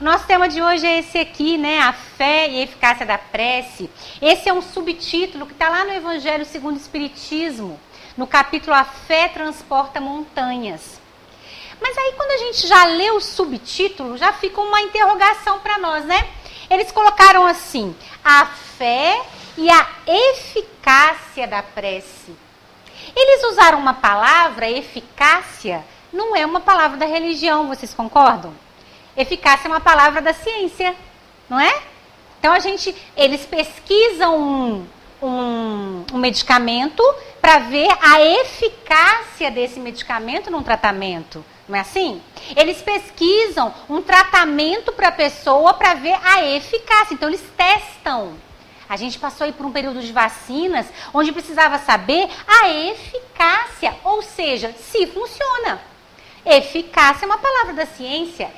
O nosso tema de hoje é esse aqui, né? A fé e a eficácia da prece. Esse é um subtítulo que está lá no Evangelho segundo o Espiritismo, no capítulo A Fé Transporta Montanhas. Mas aí quando a gente já lê o subtítulo, já fica uma interrogação para nós, né? Eles colocaram assim, a fé e a eficácia da prece. Eles usaram uma palavra, eficácia, não é uma palavra da religião, vocês concordam? Eficácia é uma palavra da ciência, não é? Então eles pesquisam um medicamento para ver a eficácia desse medicamento num tratamento, não é assim? Eles pesquisam um tratamento para a pessoa para ver a eficácia, então eles testam. A gente passou aí por um período de vacinas onde precisava saber a eficácia, ou seja, se funciona. Eficácia é uma palavra da ciência.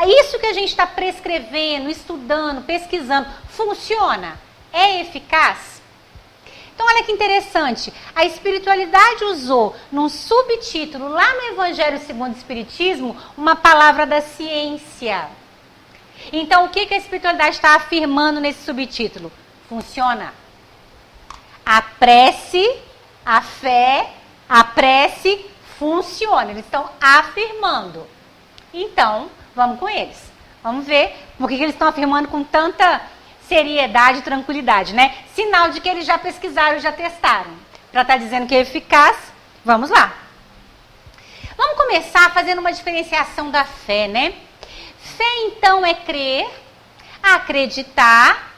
Isso que a gente está prescrevendo, estudando, pesquisando, funciona? É eficaz? Então, olha que interessante. A espiritualidade usou, num subtítulo, lá no Evangelho segundo o Espiritismo, uma palavra da ciência. Então, o que a espiritualidade está afirmando nesse subtítulo? Funciona. A prece, a fé, a prece funciona. Eles estão afirmando. Então, vamos com eles. Vamos ver por que eles estão afirmando com tanta seriedade e tranquilidade, né? Sinal de que eles já pesquisaram, já testaram. Para estar dizendo que é eficaz, vamos lá. Vamos começar fazendo uma diferenciação da fé, né? Fé, então, é crer, acreditar,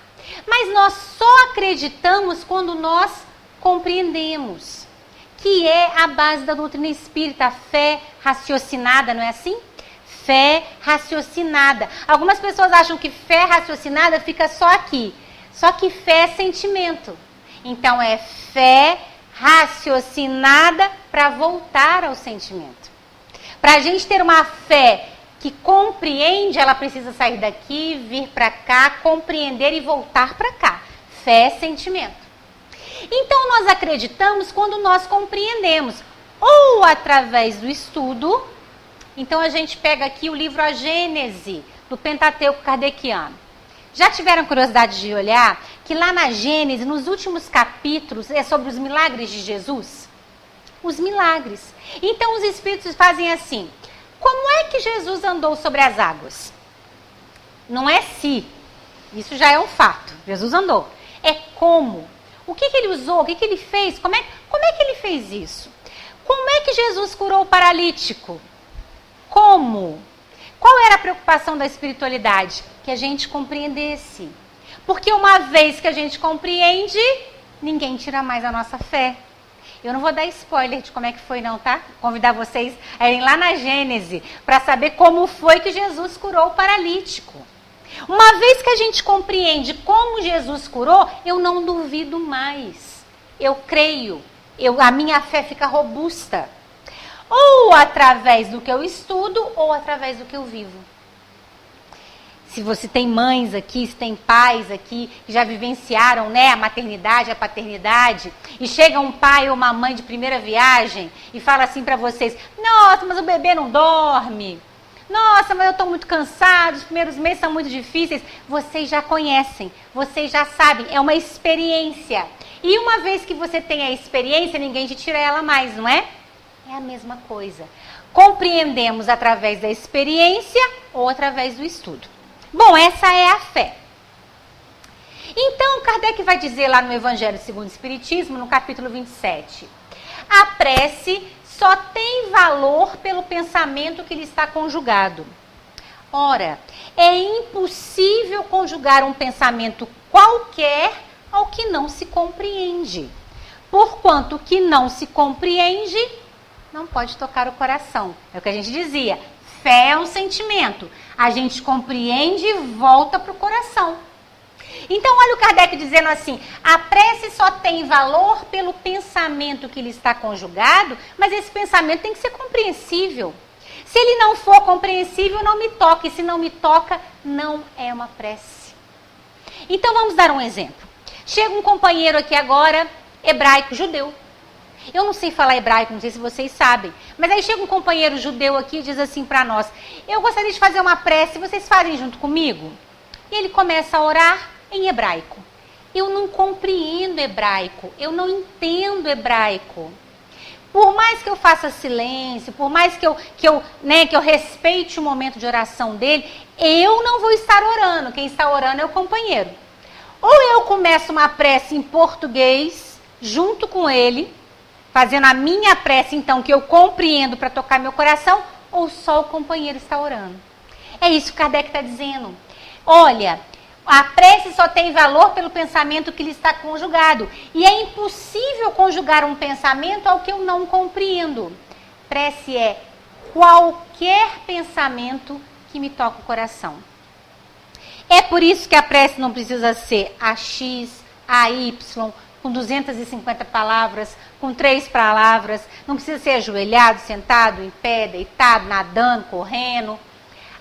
mas nós só acreditamos quando nós compreendemos, que é a base da doutrina espírita, a fé raciocinada, não é assim? Fé raciocinada. Algumas pessoas acham que fé raciocinada fica só aqui. Só que fé é sentimento. Então é fé raciocinada para voltar ao sentimento. Para a gente ter uma fé que compreende, ela precisa sair daqui, vir para cá, compreender e voltar para cá. Fé é sentimento. Então nós acreditamos quando nós compreendemos, ou através do estudo. Então a gente pega aqui o livro A Gênese, do Pentateuco Kardeciano. Já tiveram curiosidade de olhar que lá na Gênese, nos últimos capítulos, é sobre os milagres de Jesus? Os milagres. Então os espíritos fazem assim, como é que Jesus andou sobre as águas? Não é se, isso já é um fato, Jesus andou. É como. O que ele usou, o que ele fez, como é que ele fez isso? Como é que Jesus curou o paralítico? Como? Qual era a preocupação da espiritualidade? Que a gente compreendesse. Porque uma vez que a gente compreende, ninguém tira mais a nossa fé. Eu não vou dar spoiler de como é que foi não, tá? Convidar vocês a irem lá na Gênese para saber como foi que Jesus curou o paralítico. Uma vez que a gente compreende como Jesus curou, eu não duvido mais. Eu creio. A minha fé fica robusta. Ou através do que eu estudo, ou através do que eu vivo. Se você tem mães aqui, se tem pais aqui, que já vivenciaram, né, a maternidade, a paternidade, e chega um pai ou uma mãe de primeira viagem e fala assim para vocês, nossa, mas o bebê não dorme. Nossa, mas eu estou muito cansado, os primeiros meses são muito difíceis. Vocês já conhecem, vocês já sabem, é uma experiência. E uma vez que você tem a experiência, ninguém te tira ela mais, não é? É a mesma coisa. Compreendemos através da experiência ou através do estudo. Bom, essa é a fé. Então, Kardec vai dizer lá no Evangelho segundo o Espiritismo, no capítulo 27, a prece só tem valor pelo pensamento que lhe está conjugado. Ora, é impossível conjugar um pensamento qualquer ao que não se compreende. Porquanto o que não se compreende não pode tocar o coração. É o que a gente dizia. Fé é um sentimento. A gente compreende e volta para o coração. Então, olha o Kardec dizendo assim, a prece só tem valor pelo pensamento que lhe está conjugado, mas esse pensamento tem que ser compreensível. Se ele não for compreensível, não me toca. E se não me toca, não é uma prece. Então, vamos dar um exemplo. Chega um companheiro aqui agora, hebraico, judeu. Eu não sei falar hebraico, não sei se vocês sabem. Mas aí chega um companheiro judeu aqui e diz assim para nós: eu gostaria de fazer uma prece, vocês fazem junto comigo? E ele começa a orar em hebraico. Eu não compreendo hebraico, eu não entendo hebraico. Por mais que eu faça silêncio, por mais que eu respeite o momento de oração dele, eu não vou estar orando. Quem está orando é o companheiro. Ou eu começo uma prece em português, junto com ele, fazendo a minha prece, então, que eu compreendo para tocar meu coração, ou só o companheiro está orando. É isso que Kardec está dizendo. Olha, a prece só tem valor pelo pensamento que lhe está conjugado. E é impossível conjugar um pensamento ao que eu não compreendo. Prece é qualquer pensamento que me toca o coração. É por isso que a prece não precisa ser AX, AY, com 250 palavras, com 3 palavras. Não precisa ser ajoelhado, sentado, em pé, deitado, nadando, correndo.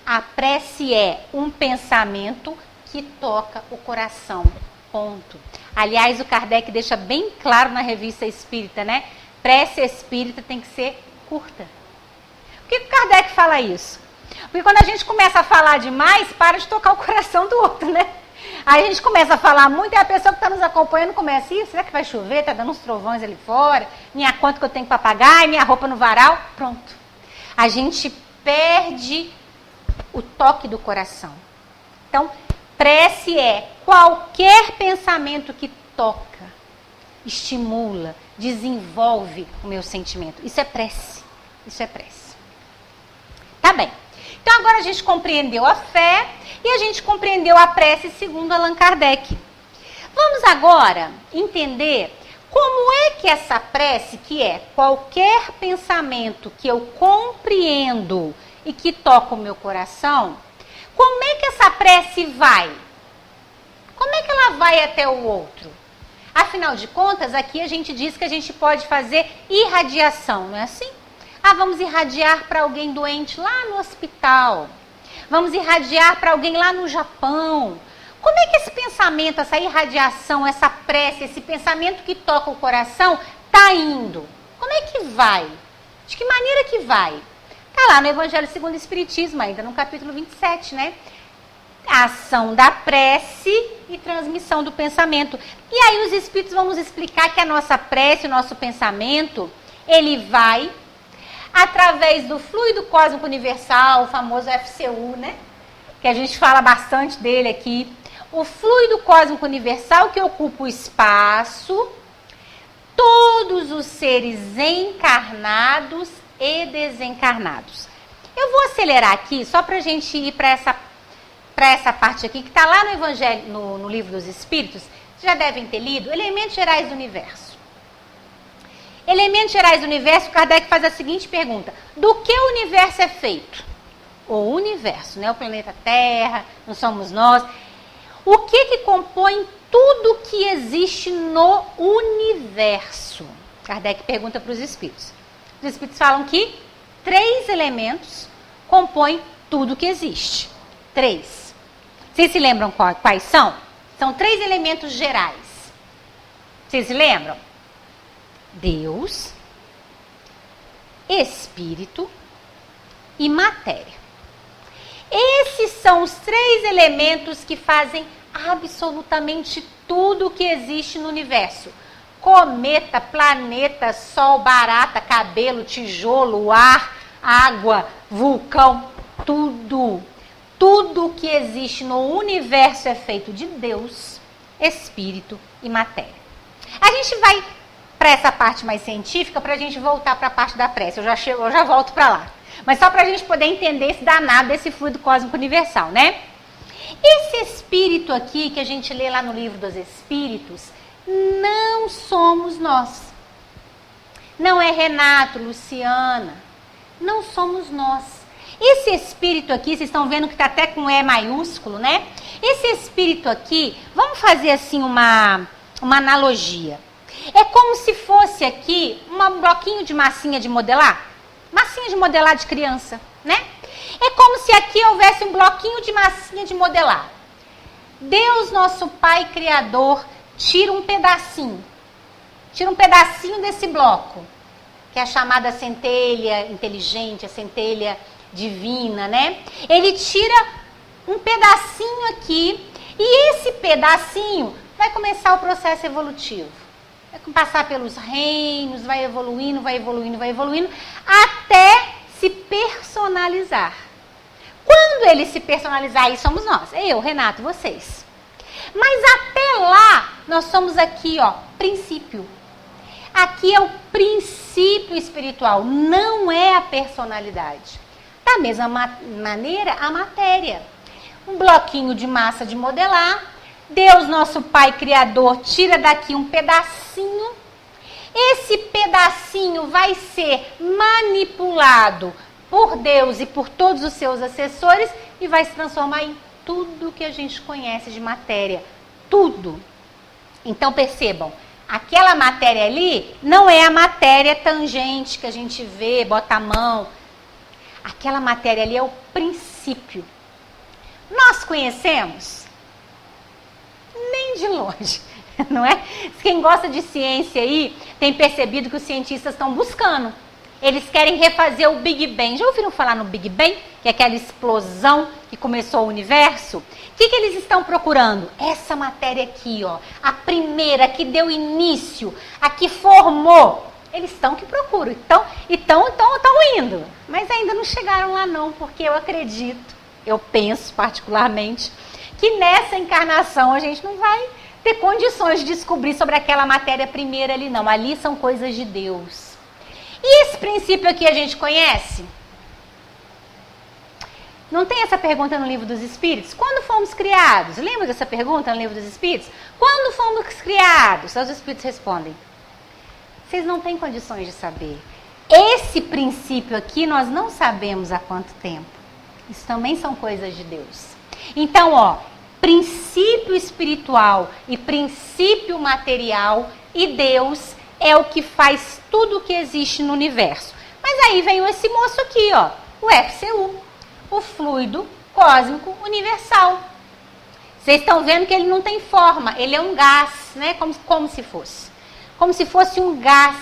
A prece é um pensamento que toca o coração, ponto. Aliás, o Kardec deixa bem claro na Revista Espírita, né? Prece espírita tem que ser curta. Por que o Kardec fala isso? Porque quando a gente começa a falar demais, para de tocar o coração do outro, né? Aí a gente começa a falar muito e a pessoa que está nos acompanhando começa: ih, será que vai chover? Está dando uns trovões ali fora, minha conta que eu tenho para pagar, minha roupa no varal, pronto. A gente perde o toque do coração. Então, prece é qualquer pensamento que toca, estimula, desenvolve o meu sentimento. Isso é prece. Isso é prece. Tá bem. Então agora a gente compreendeu a fé e a gente compreendeu a prece segundo Allan Kardec. Vamos agora entender como é que essa prece, que é qualquer pensamento que eu compreendo e que toca o meu coração, como é que essa prece vai? Como é que ela vai até o outro? Afinal de contas, aqui a gente diz que a gente pode fazer irradiação, não é assim? Ah, vamos irradiar para alguém doente lá no hospital. Vamos irradiar para alguém lá no Japão. Como é que esse pensamento, essa irradiação, essa prece, esse pensamento que toca o coração está indo? Como é que vai? De que maneira que vai? Está lá no Evangelho segundo o Espiritismo, ainda no capítulo 27, né? A ação da prece e transmissão do pensamento. E aí os Espíritos vão nos explicar que a nossa prece, o nosso pensamento, ele vai através do fluido cósmico universal, o famoso FCU, né? Que a gente fala bastante dele aqui. O fluido cósmico universal que ocupa o espaço, todos os seres encarnados e desencarnados. Eu vou acelerar aqui só para a gente ir para essa parte aqui, que está lá no Evangelho, no Livro dos Espíritos. Vocês já devem ter lido Elementos Gerais do Universo. Elementos Gerais do Universo, Kardec faz a seguinte pergunta: do que o universo é feito? O universo, né? O planeta Terra, não somos nós. O que compõe tudo que existe no universo? Kardec pergunta para os Espíritos. Os Espíritos falam que 3 elementos compõem tudo que existe. 3. Vocês se lembram quais são? São 3 elementos gerais. Vocês se lembram? Deus, Espírito e matéria. Esses são os 3 elementos que fazem absolutamente tudo o que existe no universo. Cometa, planeta, sol, barata, cabelo, tijolo, ar, água, vulcão, tudo. Tudo que existe no universo é feito de Deus, Espírito e matéria. A gente vai para essa parte mais científica para a gente voltar para a parte da prece. Eu já volto para lá. Mas só para a gente poder entender esse danado desse fluido cósmico universal, né? Esse espírito aqui que a gente lê lá no Livro dos Espíritos, não somos nós. Não é Renato, Luciana. Não somos nós. Esse espírito aqui, vocês estão vendo que está até com E maiúsculo, né? Esse espírito aqui, vamos fazer assim uma analogia. É como se fosse aqui um bloquinho de massinha de modelar. Massinha de modelar de criança, né? É como se aqui houvesse um bloquinho de massinha de modelar. Deus, nosso Pai Criador, tira um pedacinho. tira um pedacinho desse bloco, que é a chamada centelha inteligente, a centelha divina, né? Ele tira um pedacinho aqui e esse pedacinho vai começar o processo evolutivo. Vai passar pelos reinos, vai evoluindo, vai evoluindo, vai evoluindo, até se personalizar. Quando ele se personalizar, aí somos nós. Eu, Renato, vocês. Mas até lá, nós somos aqui, ó, princípio. Aqui é o princípio espiritual, não é a personalidade. Da mesma maneira, a matéria. Um bloquinho de massa de modelar, Deus, nosso Pai Criador, tira daqui um pedacinho. Esse pedacinho vai ser manipulado por Deus e por todos os seus assessores e vai se transformar em tudo que a gente conhece de matéria. Tudo. Então percebam, aquela matéria ali não é a matéria tangente que a gente vê, bota a mão. Aquela matéria ali é o princípio. Nós conhecemos? Nem de longe, não é? Quem gosta de ciência aí tem percebido que os cientistas estão buscando. Eles querem refazer o Big Bang. Já ouviram falar no Big Bang? Que é aquela explosão que começou o universo? O que eles estão procurando? Essa matéria aqui, ó, a primeira que deu início, a que formou. Eles estão que procuram, estão indo. Mas ainda não chegaram lá não, porque eu acredito, eu penso particularmente, que nessa encarnação a gente não vai ter condições de descobrir sobre aquela matéria primeira ali não. Ali são coisas de Deus. E esse princípio aqui a gente conhece? Não tem essa pergunta no Livro dos Espíritos? Quando fomos criados? Lembra dessa pergunta no Livro dos Espíritos? Quando fomos criados? Os Espíritos respondem. Vocês não têm condições de saber. Esse princípio aqui nós não sabemos há quanto tempo. Isso também são coisas de Deus. Então, ó, princípio espiritual e princípio material e Deus é o que faz tudo o que existe no universo. Mas aí vem esse moço aqui, ó, o FCU, o fluido cósmico universal. Vocês estão vendo que ele não tem forma, ele é um gás, né? Como se fosse um gás.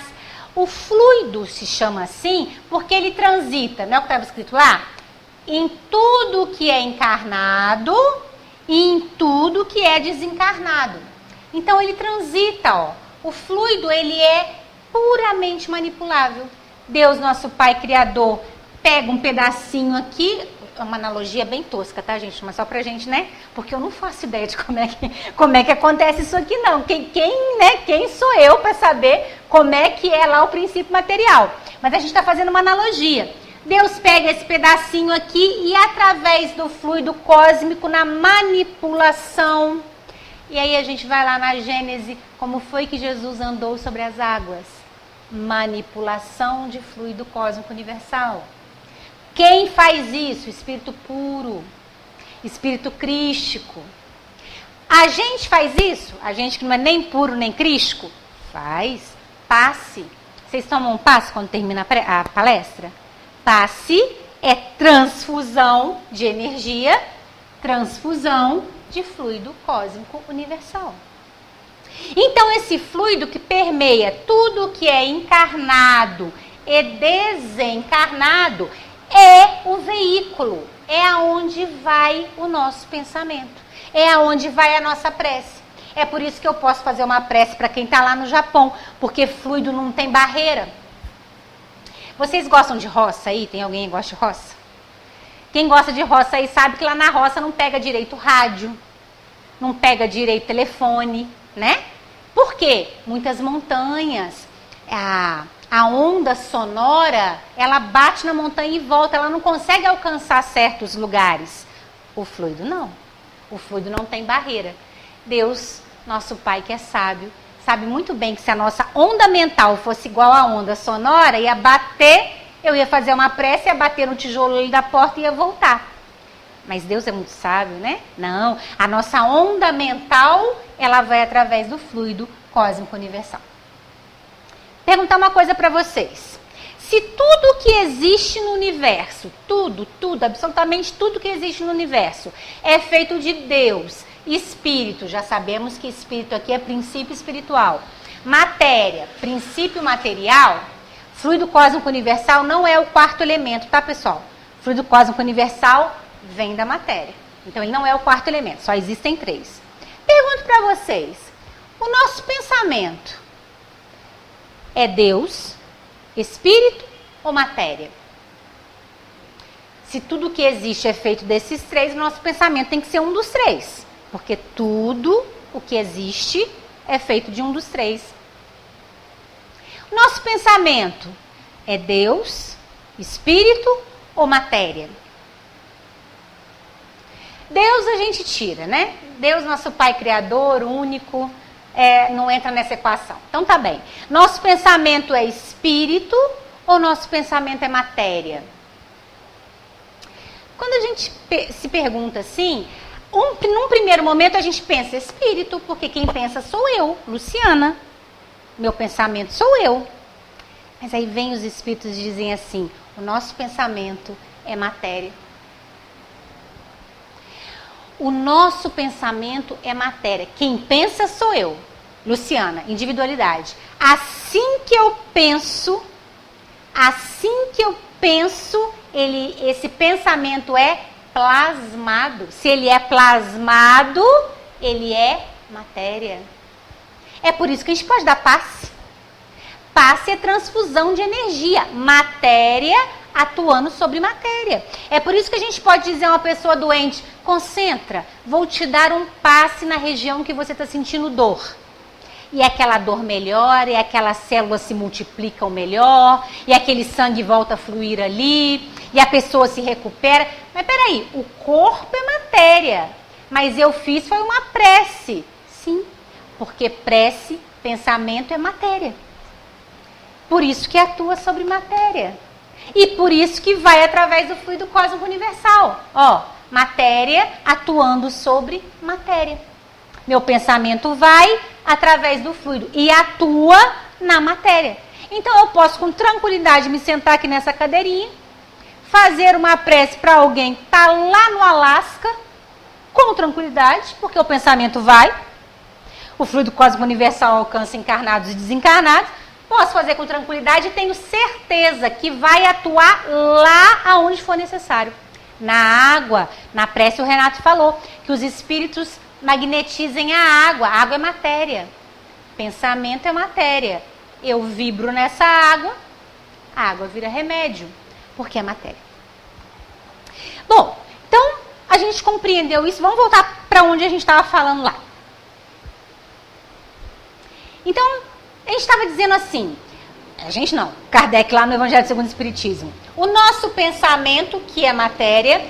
O fluido se chama assim porque ele transita, não é o que estava escrito lá? Em tudo que é encarnado e em tudo que é desencarnado. Então ele transita, ó. O fluido, ele é puramente manipulável. Deus, nosso Pai Criador, pega um pedacinho aqui, é uma analogia bem tosca, tá, gente? Mas só pra gente, né? Porque eu não faço ideia de como é que acontece isso aqui, não. Quem sou eu para saber como é que é lá o princípio material? Mas a gente está fazendo uma analogia. Deus pega esse pedacinho aqui e através do fluido cósmico, na manipulação. E aí a gente vai lá na Gênese, como foi que Jesus andou sobre as águas? Manipulação de fluido cósmico universal. Quem faz isso? Espírito puro, espírito crístico. A gente faz isso? A gente que não é nem puro nem crístico? Faz. Passe. Vocês tomam um passe quando termina a palestra? Passe é transfusão de energia, transfusão de fluido cósmico universal. Então, esse fluido que permeia tudo que é encarnado e desencarnado é o veículo, é aonde vai o nosso pensamento, é aonde vai a nossa prece. É por isso que eu posso fazer uma prece para quem está lá no Japão, porque fluido não tem barreira. Vocês gostam de roça aí? Tem alguém que gosta de roça? Quem gosta de roça aí sabe que lá na roça não pega direito rádio, não pega direito telefone, né? Por quê? Muitas montanhas, a onda sonora, ela bate na montanha e volta, ela não consegue alcançar certos lugares. O fluido não. O fluido não tem barreira. Deus, nosso Pai que é sábio, sabe muito bem que se a nossa onda mental fosse igual à onda sonora, ia bater, eu ia fazer uma prece, ia bater no tijolo ali da porta e ia voltar. Mas Deus é muito sábio, né? Não, a nossa onda mental, ela vai através do fluido cósmico universal. Perguntar uma coisa para vocês. Se tudo que existe no universo, tudo, absolutamente tudo que existe no universo, é feito de Deus, espírito, já sabemos que espírito aqui é princípio espiritual. Matéria, princípio material, fluido cósmico universal não é o quarto elemento, tá, pessoal? Fluido cósmico universal vem da matéria. Então, ele não é o quarto elemento, só existem 3. Pergunto para vocês, o nosso pensamento é Deus, Espírito ou matéria? Se tudo que existe é feito desses 3, o nosso pensamento tem que ser um dos 3. Porque tudo o que existe é feito de um dos 3. O nosso pensamento é Deus, Espírito ou matéria? Deus a gente tira, né? Deus, nosso Pai Criador, único, não entra nessa equação. Então tá bem. Nosso pensamento é espírito ou nosso pensamento é matéria? Quando a gente se pergunta assim, num primeiro momento a gente pensa espírito, porque quem pensa sou eu, Luciana. Meu pensamento sou eu. Mas aí vem os espíritos e dizem assim, o nosso pensamento é matéria. O nosso pensamento é matéria. Quem pensa sou eu, Luciana, individualidade. Assim que eu penso, esse pensamento é plasmado. Se ele é plasmado, ele é matéria. É por isso que a gente pode dar passe. Passe é transfusão de energia. Matéria atuando sobre matéria. É por isso que a gente pode dizer a uma pessoa doente, concentra, vou te dar um passe na região que você está sentindo dor. E aquela dor melhora, e aquelas células se multiplicam melhor, e aquele sangue volta a fluir ali, e a pessoa se recupera. Mas peraí, o corpo é matéria, mas eu fiz foi uma prece. Sim, porque prece, pensamento é matéria. Por isso que atua sobre matéria. E por isso que vai através do fluido cósmico universal. Ó, matéria atuando sobre matéria. Meu pensamento vai através do fluido e atua na matéria. Então eu posso com tranquilidade me sentar aqui nessa cadeirinha, fazer uma prece para alguém que está lá no Alasca, com tranquilidade, porque o pensamento vai. O fluido cósmico universal alcança encarnados e desencarnados. Posso fazer com tranquilidade e tenho certeza que vai atuar lá aonde for necessário. Na água, na prece o Renato falou que os espíritos magnetizem a água. A água é matéria. Pensamento é matéria. Eu vibro nessa água, a água vira remédio, porque é matéria. Bom, então a gente compreendeu isso. Vamos voltar para onde a gente estava falando lá. Então, a gente estava dizendo assim, a gente não, Kardec lá no Evangelho segundo o Espiritismo. O nosso pensamento, que é matéria,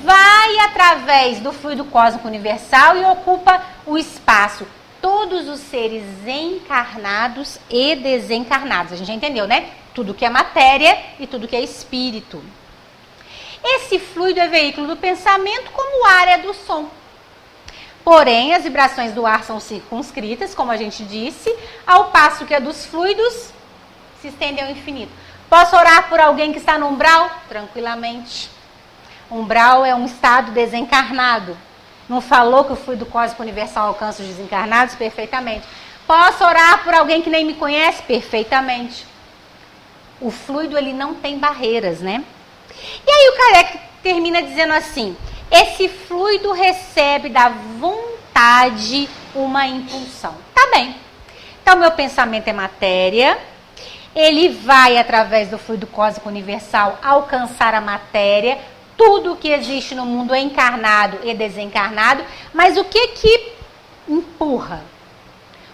vai através do fluido cósmico universal e ocupa o espaço. Todos os seres encarnados e desencarnados. A gente já entendeu, né? Tudo que é matéria e tudo que é espírito. Esse fluido é veículo do pensamento, como o ar é do som. Porém, as vibrações do ar são circunscritas, como a gente disse, ao passo que a dos fluidos se estende ao infinito. Posso orar por alguém que está no umbral? Tranquilamente. Umbral é um estado desencarnado. Não falou que o fluido cósmico universal alcança os desencarnados? Perfeitamente. Posso orar por alguém que nem me conhece? Perfeitamente. O fluido, ele não tem barreiras, né? E aí o Kardec termina dizendo assim, esse fluido recebe da vontade uma impulsão. Tá bem. Então, meu pensamento é matéria, ele vai, através do fluido cósmico universal, alcançar a matéria. Tudo que existe no mundo é encarnado e desencarnado, mas o que empurra?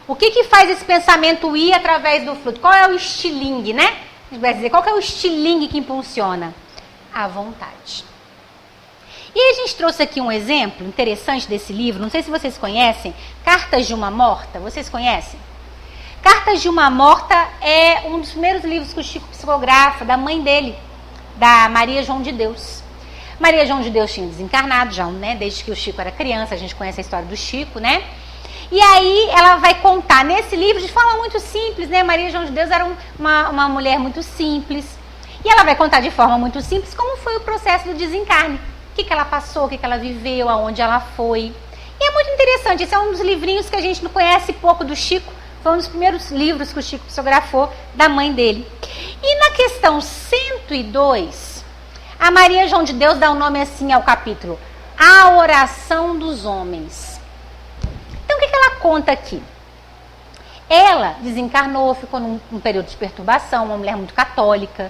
O que faz esse pensamento ir através do fluido? Qual é o estilingue, né? A gente vai dizer, qual que é o estilingue que impulsiona? A vontade. E a gente trouxe aqui um exemplo interessante desse livro, não sei se vocês conhecem, Cartas de uma Morta, vocês conhecem? Cartas de uma Morta é um dos primeiros livros que o Chico psicografa, da mãe dele, da Maria João de Deus. Maria João de Deus tinha desencarnado já, né? Desde que o Chico era criança, a gente conhece a história do Chico, né? E aí ela vai contar nesse livro de forma muito simples, né? Maria João de Deus era uma mulher muito simples. E ela vai contar de forma muito simples como foi o processo do desencarne. O que ela passou, o que ela viveu, aonde ela foi. E é muito interessante, esse é um dos livrinhos que a gente não conhece pouco do Chico. Foi um dos primeiros livros que o Chico psicografou da mãe dele. E na questão 102, a Maria João de Deus dá um nome assim ao capítulo: A Oração dos Homens. Então, o que ela conta aqui? Ela desencarnou, ficou num período de perturbação, uma mulher muito católica,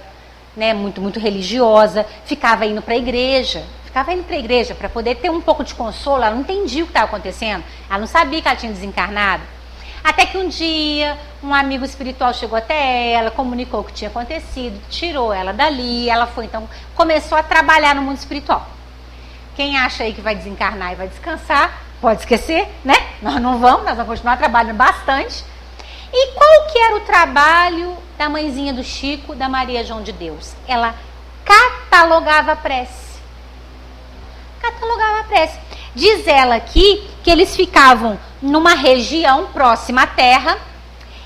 né, muito religiosa, ficava indo para a igreja para poder ter um pouco de consolo. Ela não entendia o que estava acontecendo, ela não sabia que ela tinha desencarnado. Até que um dia, um amigo espiritual chegou até ela, comunicou o que tinha acontecido, tirou ela dali, ela foi, então, começou a trabalhar no mundo espiritual. Quem acha aí que vai desencarnar e vai descansar, pode esquecer, né? Nós não vamos, nós vamos continuar trabalhando bastante. E qual que era o trabalho da mãezinha do Chico, da Maria João de Deus? Ela catalogava a prece. Catalogava a prece. Diz ela aqui que eles ficavam numa região próxima à Terra,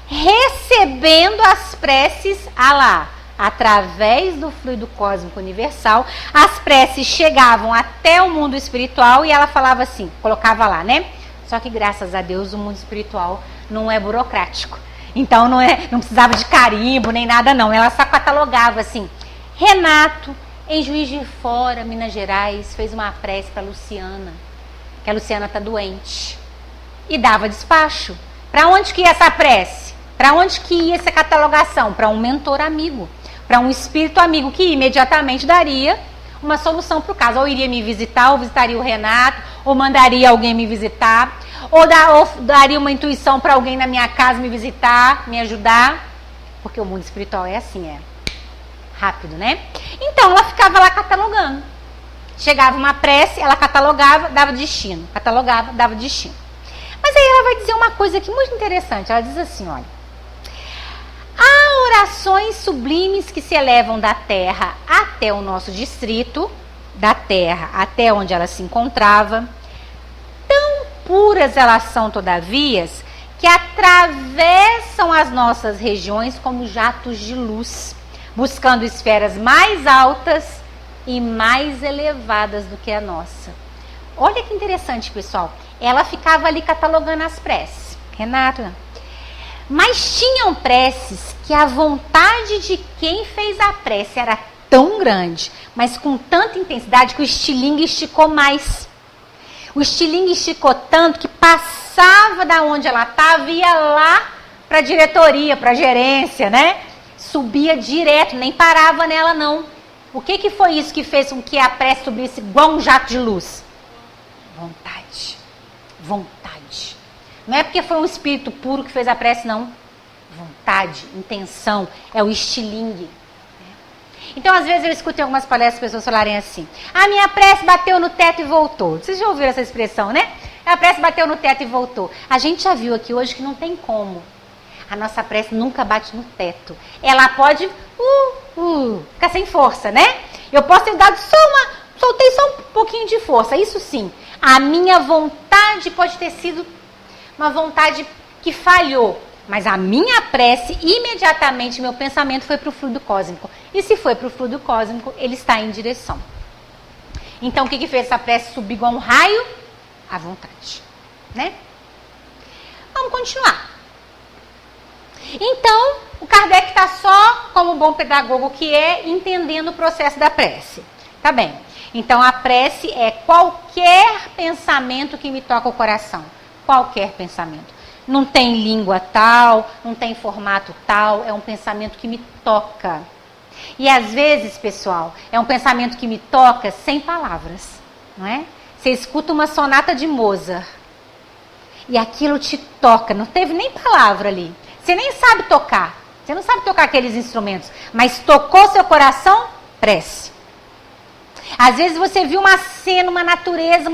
recebendo as preces, através do fluido cósmico universal. As preces chegavam até o mundo espiritual e ela falava assim, colocava lá, né? Só que graças a Deus o mundo espiritual não é burocrático. Então não precisava de carimbo nem nada não. Ela só catalogava assim: Renato, em Juiz de Fora, Minas Gerais, fez uma prece para Luciana, que a Luciana está doente. E dava despacho. Para onde que ia essa prece? Para onde que ia essa catalogação? Para um mentor amigo, para um espírito amigo que imediatamente daria uma solução para o caso. Ou iria me visitar, ou visitaria o Renato, ou mandaria alguém me visitar, ou daria uma intuição para alguém na minha casa me visitar, me ajudar. Porque o mundo espiritual é assim, é rápido, né? Então ela ficava lá catalogando. Chegava uma prece, ela catalogava, dava destino. Catalogava, dava destino. Mas aí ela vai dizer uma coisa aqui muito interessante. Ela diz assim, olha: há orações sublimes que se elevam da terra até o nosso distrito, da terra até onde ela se encontrava. Tão puras elas são, todavia, que atravessam as nossas regiões como jatos de luz, buscando esferas mais altas e mais elevadas do que a nossa. Olha que interessante, pessoal. Ela ficava ali catalogando as preces. Renato, mas tinham preces que a vontade de quem fez a prece era tão grande, mas com tanta intensidade, que o estilingue esticou mais. O estilingue esticou tanto que passava da onde ela estava e ia lá para a diretoria, para a gerência, né? Subia direto, nem parava nela não. O que foi isso que fez com que a prece subisse igual um jato de luz? Vontade. Vontade. Não é porque foi um espírito puro que fez a prece, não. Vontade, intenção, é o estilingue. Então, às vezes, eu escuto em algumas palestras as pessoas falarem assim: a minha prece bateu no teto e voltou. Vocês já ouviram essa expressão, né? A prece bateu no teto e voltou. A gente já viu aqui hoje que não tem como. A nossa prece nunca bate no teto. Ela pode ficar sem força, né? Eu posso ter dado soltei só um pouquinho de força, isso sim. A minha vontade pode ter sido uma vontade que falhou, mas a minha prece, imediatamente meu pensamento foi para o fluido cósmico. E se foi para o fluido cósmico, ele está em direção. Então, o que fez essa prece subir igual um raio? A vontade, né? Vamos continuar. Então, o Kardec está só, como bom pedagogo que é, entendendo o processo da prece. Tá bem. Então, a prece é qualquer pensamento que me toca o coração. Qualquer pensamento. Não tem língua tal, não tem formato tal, é um pensamento que me toca. E às vezes, pessoal, é um pensamento que me toca sem palavras, não é? Você escuta uma sonata de Mozart e aquilo te toca, não teve nem palavra ali. Você nem sabe tocar, você não sabe tocar aqueles instrumentos, mas tocou seu coração, prece. Às vezes você viu uma cena, uma natureza,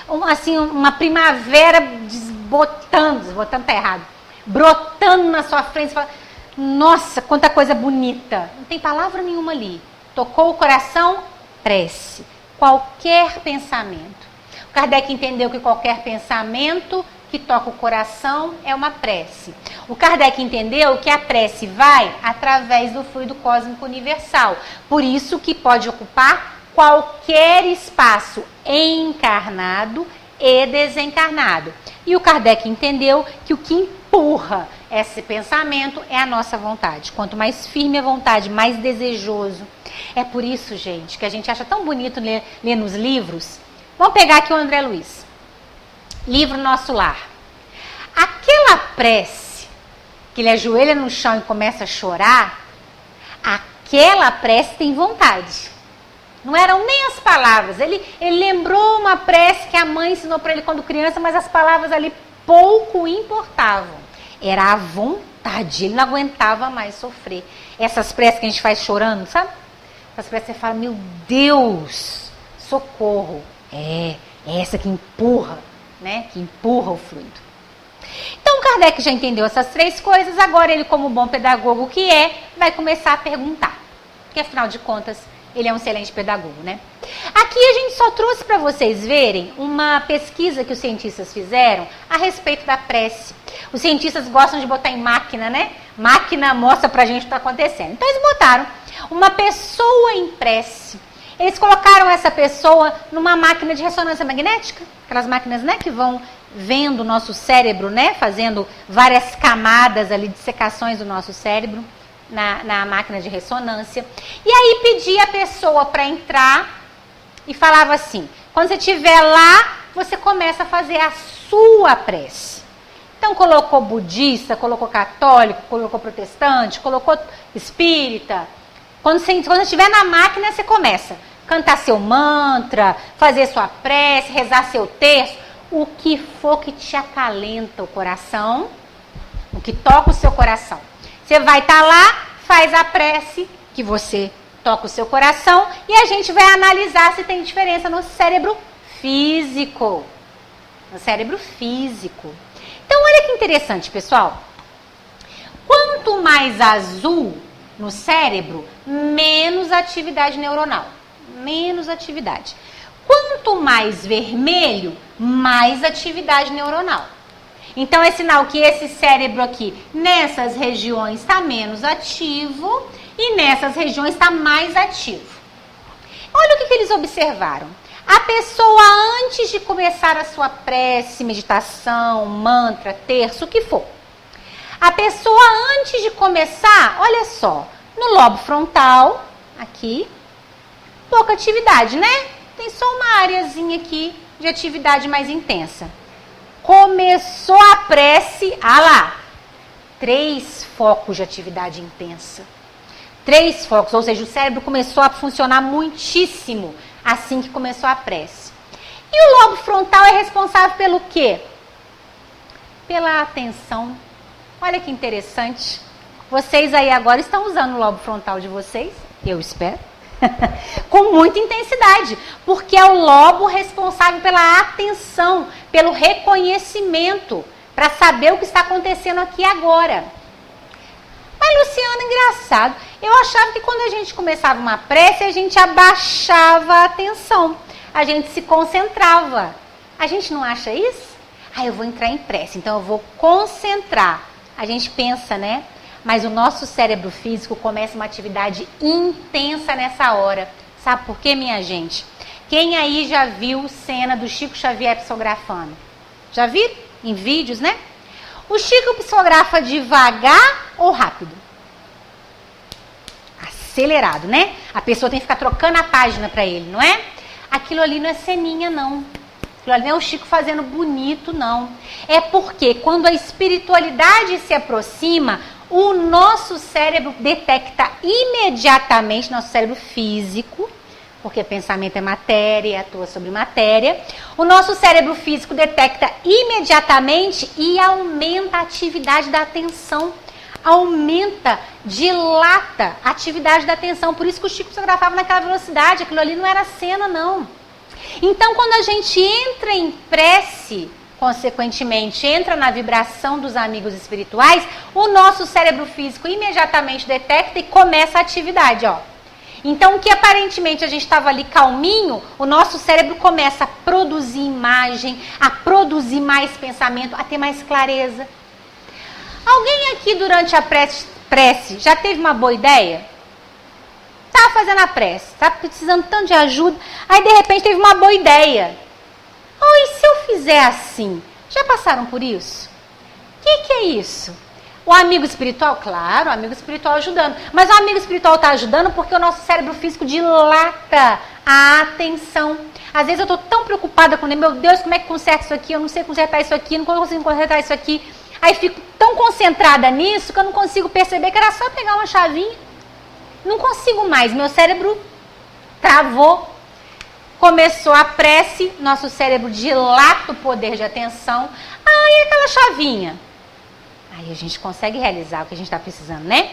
uma primavera desbotando tá errado, brotando na sua frente, você fala: nossa, quanta coisa bonita. Não tem palavra nenhuma ali. Tocou o coração, prece. Qualquer pensamento. O Kardec entendeu que qualquer pensamento que toca o coração é uma prece. O Kardec entendeu que a prece vai através do fluido cósmico universal. Por isso que pode ocupar qualquer espaço encarnado e desencarnado. E o Kardec entendeu que o que empurra esse pensamento é a nossa vontade. Quanto mais firme a vontade, mais desejoso. É por isso, gente, que a gente acha tão bonito ler nos livros. Vamos pegar aqui o André Luiz. Livro Nosso Lar. Aquela prece que ele ajoelha no chão e começa a chorar, aquela prece tem vontade. Não eram nem as palavras. Ele lembrou uma prece que a mãe ensinou para ele quando criança, mas as palavras ali pouco importavam. Era a vontade. Ele não aguentava mais sofrer. Essas preces que a gente faz chorando, sabe? Essas preces que você fala, meu Deus, socorro. É essa que empurra, né? Que empurra o fluido. Então, Kardec já entendeu essas três coisas. Agora ele, como bom pedagogo que é, vai começar a perguntar. Porque, afinal de contas, ele é um excelente pedagogo, né? Aqui a gente só trouxe para vocês verem uma pesquisa que os cientistas fizeram a respeito da prece. Os cientistas gostam de botar em máquina, né? Máquina mostra pra gente o que está acontecendo. Então eles botaram uma pessoa em prece. Eles colocaram essa pessoa numa máquina de ressonância magnética, aquelas máquinas, né, que vão vendo o nosso cérebro, né, fazendo várias camadas ali de secações do nosso cérebro. Na máquina de ressonância. E aí pedia a pessoa para entrar e falava assim, quando você estiver lá, você começa a fazer a sua prece. Então colocou budista, colocou católico, colocou protestante, colocou espírita. Quando você estiver na máquina, você começa a cantar seu mantra, fazer sua prece, rezar seu terço, o que for que te acalenta o coração, o que toca o seu coração. Você vai estar lá, faz a prece, que você toca o seu coração, e a gente vai analisar se tem diferença no cérebro físico. No cérebro físico. Então, olha que interessante, pessoal. Quanto mais azul no cérebro, menos atividade neuronal. Menos atividade. Quanto mais vermelho, mais atividade neuronal. Então, é sinal que esse cérebro aqui, nessas regiões, está menos ativo e nessas regiões está mais ativo. Olha o que eles observaram. A pessoa, antes de começar a sua prece, meditação, mantra, terço, o que for. A pessoa, antes de começar, olha só, no lobo frontal, aqui, pouca atividade, né? Tem só uma areazinha aqui de atividade mais intensa. Começou a prece, lá, 3 focos de atividade intensa. 3 focos, ou seja, o cérebro começou a funcionar muitíssimo assim que começou a prece. E o lobo frontal é responsável pelo quê? Pela atenção. Olha que interessante. Vocês aí agora estão usando o lobo frontal de vocês, eu espero. Com muita intensidade, porque é o lobo responsável pela atenção, pelo reconhecimento, para saber o que está acontecendo aqui agora. Mas, Luciana, engraçado, eu achava que quando a gente começava uma prece, a gente abaixava a atenção, a gente se concentrava. A gente não acha isso? Eu vou entrar em prece, então eu vou concentrar. A gente pensa, né? Mas o nosso cérebro físico começa uma atividade intensa nessa hora. Sabe por quê, minha gente? Quem aí já viu cena do Chico Xavier psicografando? Já viram? Em vídeos, né? O Chico psicografa devagar ou rápido? Acelerado, né? A pessoa tem que ficar trocando a página para ele, não é? Aquilo ali não é ceninha, não. Aquilo ali não é o Chico fazendo bonito, não. É porque quando a espiritualidade se aproxima, o nosso cérebro detecta imediatamente, nosso cérebro físico, porque pensamento é matéria, atua sobre matéria, o nosso cérebro físico detecta imediatamente e aumenta a atividade da atenção, aumenta, dilata a atividade da atenção, por isso que o Chico psicografava naquela velocidade, aquilo ali não era cena, não. Então, quando a gente entra em prece, consequentemente, entra na vibração dos amigos espirituais, o nosso cérebro físico imediatamente detecta e começa a atividade, ó. Então, o que aparentemente a gente estava ali calminho, o nosso cérebro começa a produzir imagem, a produzir mais pensamento, a ter mais clareza. Alguém aqui durante a prece já teve uma boa ideia? Estava fazendo a prece, estava precisando tanto de ajuda, aí de repente teve uma boa ideia. E se eu vezes é assim. Já passaram por isso? O que é isso? O amigo espiritual? Claro, o amigo espiritual ajudando. Mas o amigo espiritual está ajudando porque o nosso cérebro físico dilata a atenção. Às vezes eu estou tão preocupada com ele, meu Deus, como é que conserta isso aqui? Eu não sei consertar isso aqui, não consigo consertar isso aqui. Aí fico tão concentrada nisso que eu não consigo perceber que era só pegar uma chavinha. Não consigo mais, meu cérebro travou. Começou a prece, nosso cérebro dilata o poder de atenção. Aí aquela chavinha. Aí a gente consegue realizar o que a gente está precisando, né?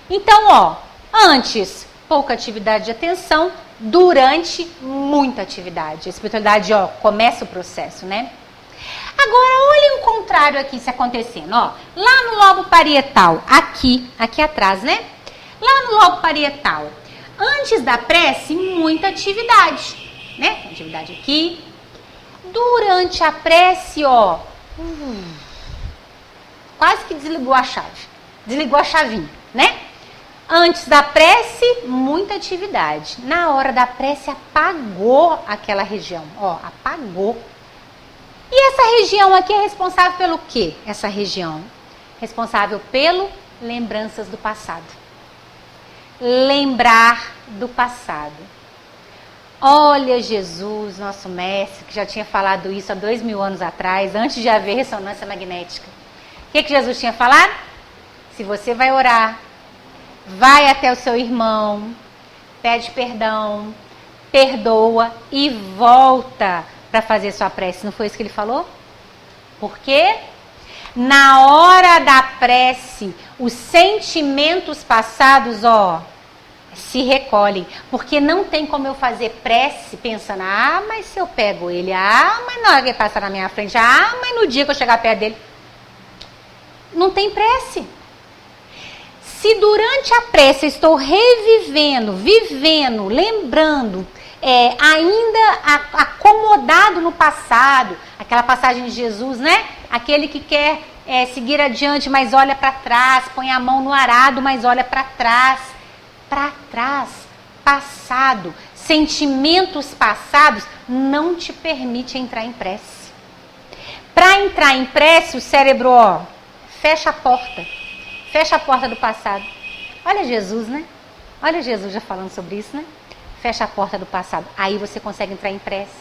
Então, ó, antes, pouca atividade de atenção, durante, muita atividade. A espiritualidade, ó, começa o processo, né? Agora, olhem o contrário aqui se acontecendo, ó. Lá no lobo parietal, aqui atrás, né? Lá no lobo parietal, antes da prece, muita atividade, né? Atividade aqui. Durante a prece, ó, quase que desligou a chave. Desligou a chavinha, né? Antes da prece, muita atividade. Na hora da prece, apagou aquela região. Ó, apagou. E essa região aqui é responsável pelo quê? Essa região? Responsável pelo lembranças do passado. Lembrar do passado. Olha Jesus, nosso mestre, que já tinha falado isso há 2000 anos atrás, antes de haver ressonância magnética. O que Jesus tinha falado? Se você vai orar, vai até o seu irmão, pede perdão, perdoa e volta para fazer sua prece. Não foi isso que ele falou? Por quê? Na hora da prece, os sentimentos passados, ó, se recolhem. Porque não tem como eu fazer prece pensando, ah, mas se eu pego ele, ah, mas na hora que ele passar na minha frente, ah, mas no dia que eu chegar perto dele. Não tem prece. Se durante a prece eu estou revivendo, vivendo, lembrando, ainda acomodado no passado, aquela passagem de Jesus, né? Aquele que quer seguir adiante, mas olha para trás, põe a mão no arado, mas olha para trás. Para trás, passado, sentimentos passados, não te permite entrar em prece. Para entrar em prece, o cérebro, ó, fecha a porta do passado. Olha Jesus, né? Olha Jesus já falando sobre isso, né? Fecha a porta do passado. Aí você consegue entrar em prece.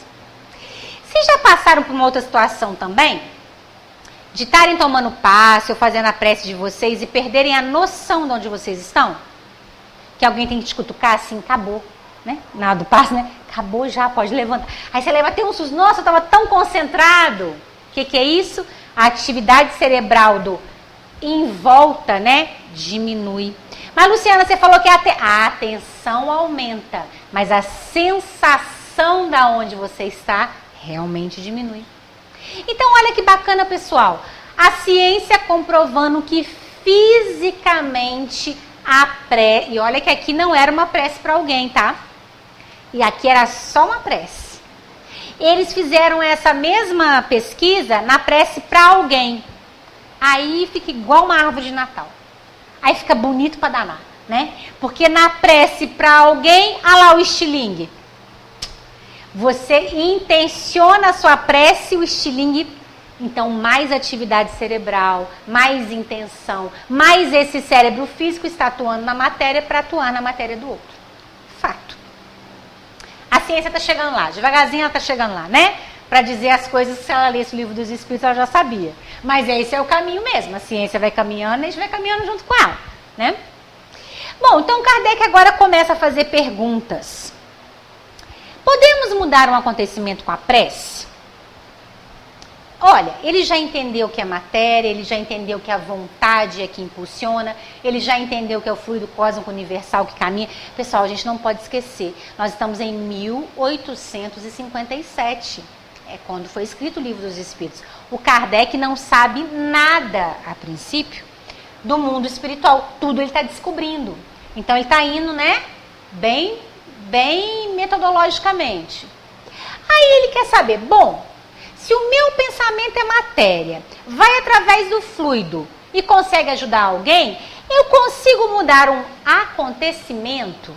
Vocês já passaram por uma outra situação também? De estarem tomando passe ou fazendo a prece de vocês e perderem a noção de onde vocês estão? Que alguém tem que te cutucar assim, acabou, né? Na hora do passe, né? Acabou já, pode levantar. Aí você leva até um susto, nossa, eu estava tão concentrado. O que é isso? A atividade cerebral em volta, né? Diminui. Mas, Luciana, você falou que a atenção aumenta, mas a sensação da onde você está realmente diminui. Então, olha que bacana, pessoal. A ciência comprovando que fisicamente e olha que aqui não era uma prece para alguém, tá? E aqui era só uma prece. Eles fizeram essa mesma pesquisa na prece para alguém. Aí fica igual uma árvore de Natal. Aí fica bonito para danar, né? Porque na prece para alguém, olha lá o estilingue. Você intenciona a sua prece, o estilingue. Então, mais atividade cerebral, mais intenção, mais esse cérebro físico está atuando na matéria para atuar na matéria do outro. Fato. A ciência está chegando lá, devagarzinho ela está chegando lá, né? Para dizer as coisas que se ela lesse o livro dos Espíritos, ela já sabia. Mas esse é o caminho mesmo, a ciência vai caminhando e a gente vai caminhando junto com ela, né? Bom, então Kardec agora começa a fazer perguntas. Podemos mudar um acontecimento com a prece? Olha, ele já entendeu que é matéria, ele já entendeu que a vontade é que impulsiona, ele já entendeu que é o fluido cósmico universal que caminha. Pessoal, a gente não pode esquecer, nós estamos em 1857, é quando foi escrito o Livro dos Espíritos. O Kardec não sabe nada, a princípio, do mundo espiritual, tudo ele está descobrindo. Então ele está indo, né, bem metodologicamente. Aí ele quer saber, bom, se o meu pensamento é matéria, vai através do fluido e consegue ajudar alguém, eu consigo mudar um acontecimento?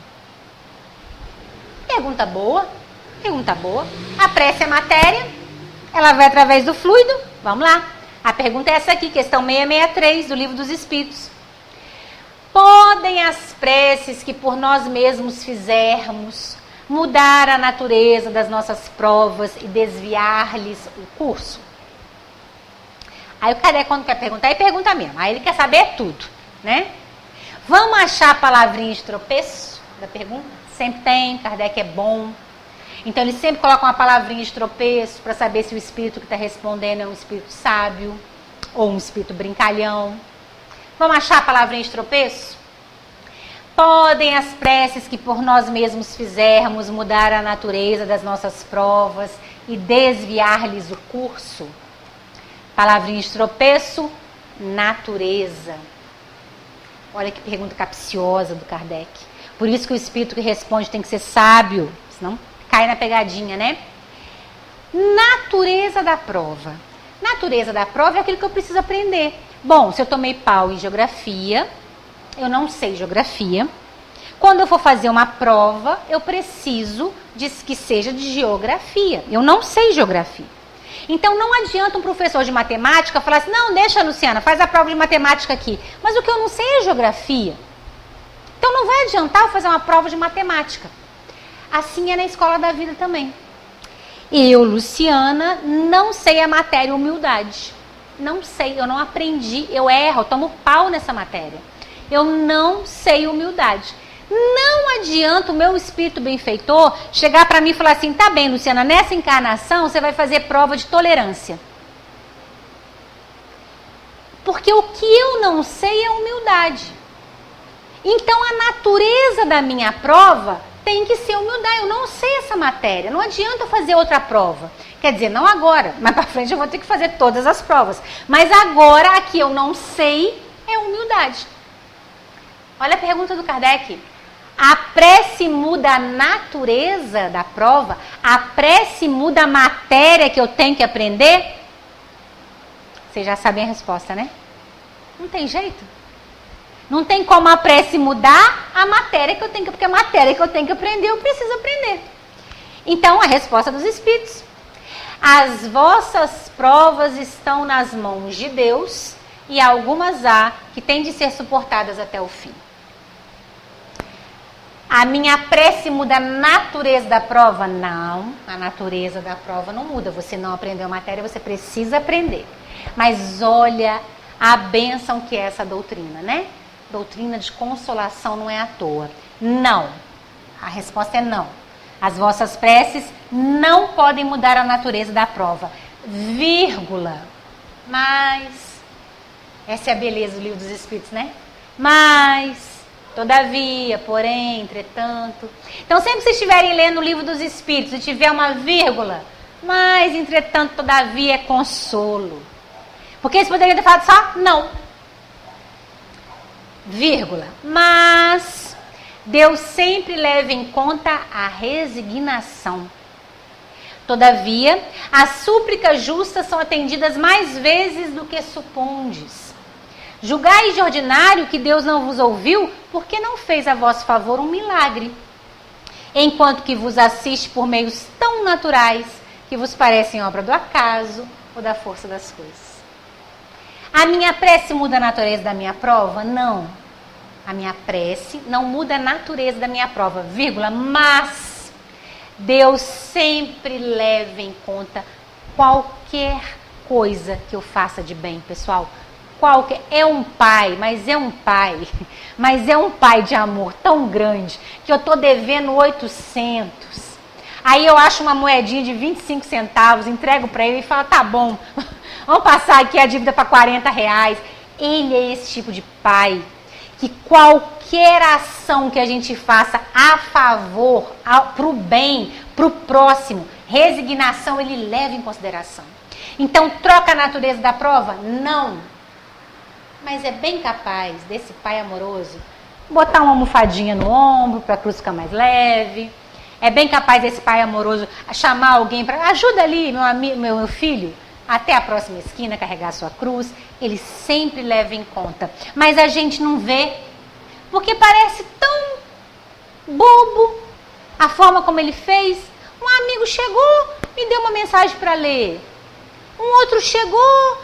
Pergunta boa. A prece é matéria, Ela vai através do fluido? Vamos lá. A pergunta é essa aqui, questão 663 do Livro dos Espíritos. Podem as preces que por nós mesmos fizermos mudar a natureza das nossas provas e desviar-lhes o curso? Aí o Kardec, quando quer perguntar, ele pergunta mesmo. Aí ele quer saber tudo, né? Vamos achar a palavrinha de tropeço da pergunta? Sempre tem, Kardec é bom. Então ele sempre coloca uma palavrinha de tropeço para saber se o espírito que está respondendo é um espírito sábio ou um espírito brincalhão. Vamos achar a palavrinha de tropeço? Podem as preces que por nós mesmos fizermos mudar a natureza das nossas provas e desviar-lhes o curso? Palavrinha de tropeço, natureza. Olha que pergunta capciosa do Kardec. Por isso que o espírito que responde tem que ser sábio, senão cai na pegadinha, né? Natureza da prova. Natureza da prova é aquilo que eu preciso aprender. Bom, se eu tomei pau em geografia, eu não sei geografia. Quando eu for fazer uma prova, eu preciso que seja de geografia. Eu não sei geografia. Então não adianta um professor de matemática falar assim, não, deixa, Luciana, faz a prova de matemática aqui. Mas o que eu não sei é geografia. Então não vai adiantar eu fazer uma prova de matemática. Assim é na escola da vida também. Eu, Luciana, não sei a matéria humildade. Não sei, eu não aprendi, eu erro, eu tomo pau nessa matéria. Eu não sei humildade. Não adianta o meu espírito benfeitor chegar para mim e falar assim, tá bem, Luciana, nessa encarnação você vai fazer prova de tolerância. Porque o que eu não sei é humildade. Então a natureza da minha prova tem que ser humildade. Eu não sei essa matéria, não adianta fazer outra prova. Quer dizer, não agora, mas para frente eu vou ter que fazer todas as provas. Mas agora, aqui eu não sei, é humildade. Olha a pergunta do Kardec. A prece muda a natureza da prova? A prece muda a matéria que eu tenho que aprender? Vocês já sabem a resposta, né? Não tem jeito. Não tem como a prece mudar a matéria que eu tenho que... Porque a matéria que eu tenho que aprender, eu preciso aprender. Então, a resposta dos Espíritos. As vossas provas estão nas mãos de Deus e algumas há que têm de ser suportadas até o fim. A minha prece muda a natureza da prova? Não, a natureza da prova não muda. Você não aprendeu a matéria, você precisa aprender. Mas olha a bênção que é essa doutrina, né? Doutrina de consolação não é à toa. Não. A resposta é não. As vossas preces não podem mudar a natureza da prova. Vírgula. Mas, essa é a beleza do Livro dos Espíritos, né? Mas... Todavia, porém, entretanto. Então, sempre que vocês estiverem lendo o Livro dos Espíritos e tiver uma vírgula, mas, entretanto, todavia é consolo. Porque eles poderiam ter falado só não. Vírgula. Mas Deus sempre leva em conta a resignação. Todavia, as súplicas justas são atendidas mais vezes do que supondes. Julgai de ordinário que Deus não vos ouviu, porque não fez a vosso favor um milagre, enquanto que vos assiste por meios tão naturais que vos parecem obra do acaso ou da força das coisas. A minha prece muda a natureza da minha prova? Não. A minha prece não muda a natureza da minha prova, vírgula, mas Deus sempre leva em conta qualquer coisa que eu faça de bem, pessoal. Qualquer, é um pai, mas é um pai de amor tão grande que eu tô devendo 800. Aí eu acho uma moedinha de 25 centavos, entrego para ele e falo, tá bom, vamos passar aqui a dívida para R$40. Ele é esse tipo de pai que qualquer ação que a gente faça a favor, pro bem, pro próximo, resignação, ele leva em consideração. Então, troca a natureza da prova? Não. Mas é bem capaz desse pai amoroso botar uma almofadinha no ombro para a cruz ficar mais leve. É bem capaz desse pai amoroso chamar alguém para... Ajuda ali, meu filho, até a próxima esquina, carregar a sua cruz. Ele sempre leva em conta. Mas a gente não vê, porque parece tão bobo a forma como ele fez. Um amigo chegou, me deu uma mensagem para ler. Um outro chegou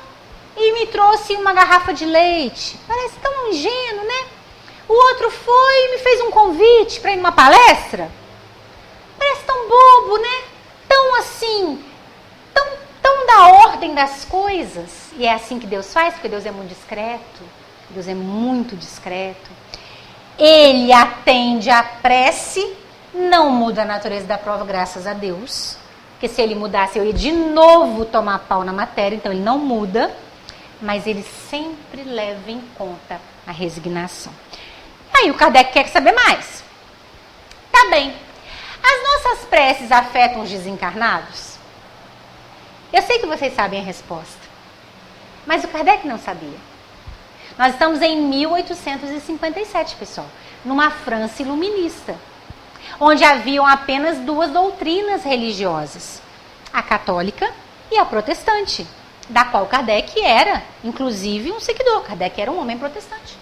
e me trouxe uma garrafa de leite. Parece tão ingênuo, né? O outro foi e me fez um convite para ir numa palestra. Parece tão bobo, né? Tão assim, tão da ordem das coisas. E é assim que Deus faz, porque Deus é muito discreto. Deus é muito discreto. Ele atende a prece, não muda a natureza da prova, graças a Deus. Porque se ele mudasse, eu ia de novo tomar pau na matéria, então ele não muda. Mas ele sempre leva em conta a resignação. Aí o Kardec quer saber mais. Tá bem. As nossas preces afetam os desencarnados? Eu sei que vocês sabem a resposta. Mas o Kardec não sabia. Nós estamos em 1857, pessoal. Numa França iluminista. Onde haviam apenas duas doutrinas religiosas. A católica e a protestante. Da qual Kardec era, inclusive, um seguidor. Kardec era um homem protestante.